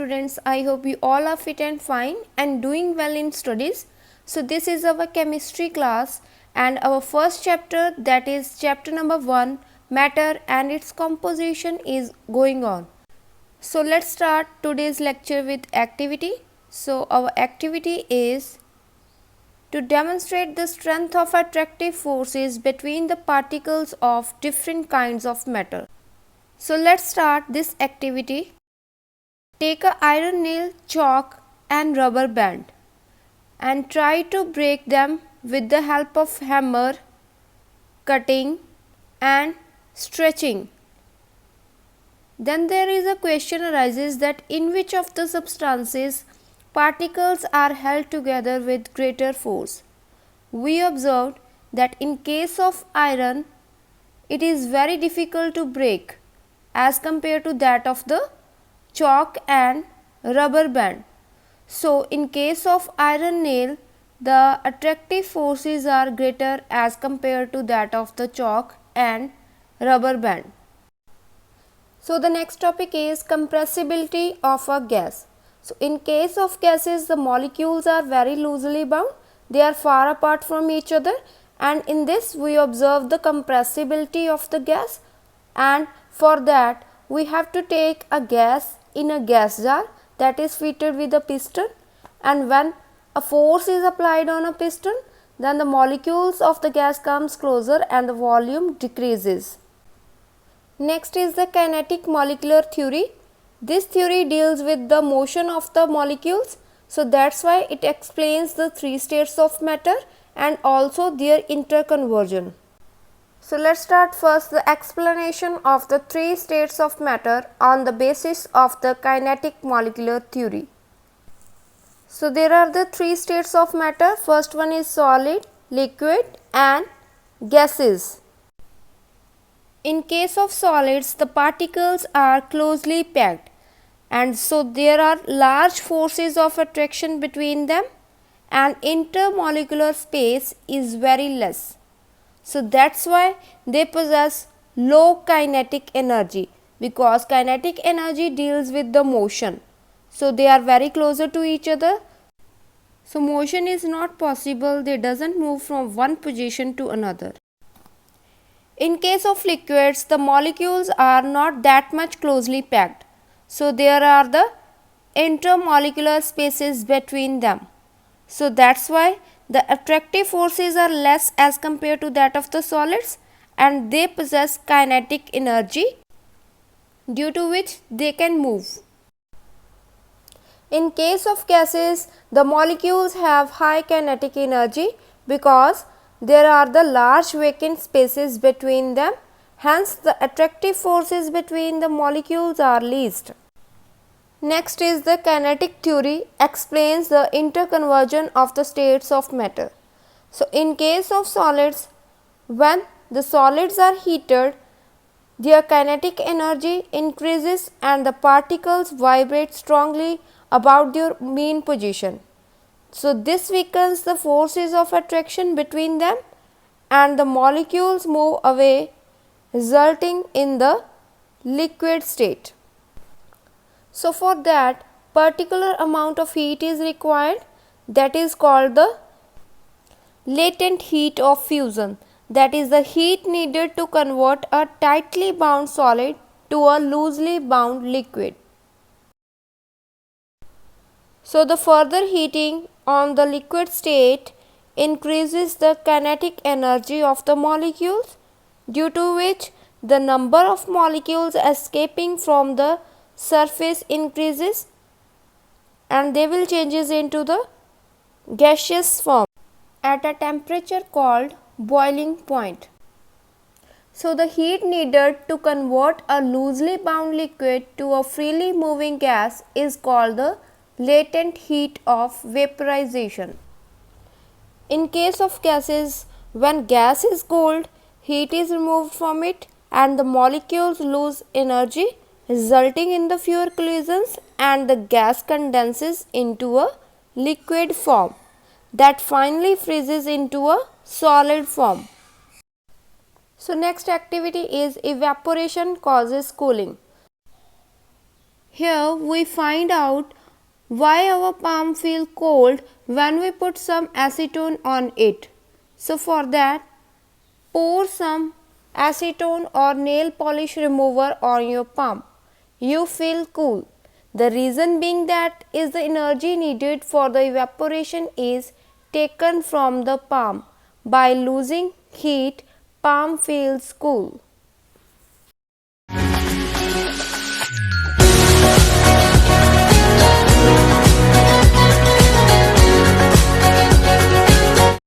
students, I hope you all are fit and fine and doing well in studies. So this is our chemistry class and our first chapter, that is chapter number 1, matter and its composition, is going on. So let's start today's lecture with activity. So our activity is to demonstrate the strength of attractive forces between the particles of different kinds of matter. So let's start this activity. Take a iron nail, chalk and rubber band and try to break them with the help of hammer, cutting and stretching. Then there is a question arises that in which of the substances particles are held together with greater force. We observed that in case of iron, it is very difficult to break as compared to that of the chalk and rubber band. So in case of iron nail, the attractive forces are greater as compared to that of the chalk and rubber band. So the next topic is compressibility of a gas. So in case of gases, the molecules are very loosely bound. They are far apart from each other, and in this we observe the compressibility of the gas, and for that we have to take a gas in a gas jar that is fitted with a piston, and when a force is applied on a piston, then the molecules of the gas comes closer and the volume decreases. Next is the kinetic molecular theory. This theory deals with the motion of the molecules, so that's why it explains the three states of matter and also their interconversion. So let's start first the explanation of the three states of matter on the basis of the kinetic molecular theory. So there are the three states of matter. First one is solid, liquid and gases. In case of solids, the particles are closely packed and so there are large forces of attraction between them and intermolecular space is very less. So that's why they possess low kinetic energy, because kinetic energy deals with the motion. So they are very closer to each other. So motion is not possible, they doesn't move from one position to another. In case of liquids, the molecules are not that much closely packed. So there are the intermolecular spaces between them. So that's why the attractive forces are less as compared to that of the solids, and they possess kinetic energy due to which they can move. In case of gases, the molecules have high kinetic energy because there are the large vacant spaces between them, hence the attractive forces between the molecules are least. Next is the kinetic theory explains the interconversion of the states of matter. So in case of solids, when the solids are heated, their kinetic energy increases and the particles vibrate strongly about their mean position. So this weakens the forces of attraction between them and the molecules move away, resulting in the liquid state. So for that, particular amount of heat is required, that is called the latent heat of fusion. That is the heat needed to convert a tightly bound solid to a loosely bound liquid. So the further heating on the liquid state increases the kinetic energy of the molecules, due to which the number of molecules escaping from the surface increases and they will changes into the gaseous form at a temperature called boiling point. So the heat needed to convert a loosely bound liquid to a freely moving gas is called the latent heat of vaporization. In case of gases, when gas is cooled, heat is removed from it and the molecules lose energy, resulting in the fewer collisions, and the gas condenses into a liquid form that finally freezes into a solid form. So next activity is evaporation causes cooling. Here we find out why our palm feels cold when we put some acetone on it. So for that, pour some acetone or nail polish remover on your palm. You feel cool. The reason being that is the energy needed for the evaporation is taken from the palm. By losing heat, palm feels cool.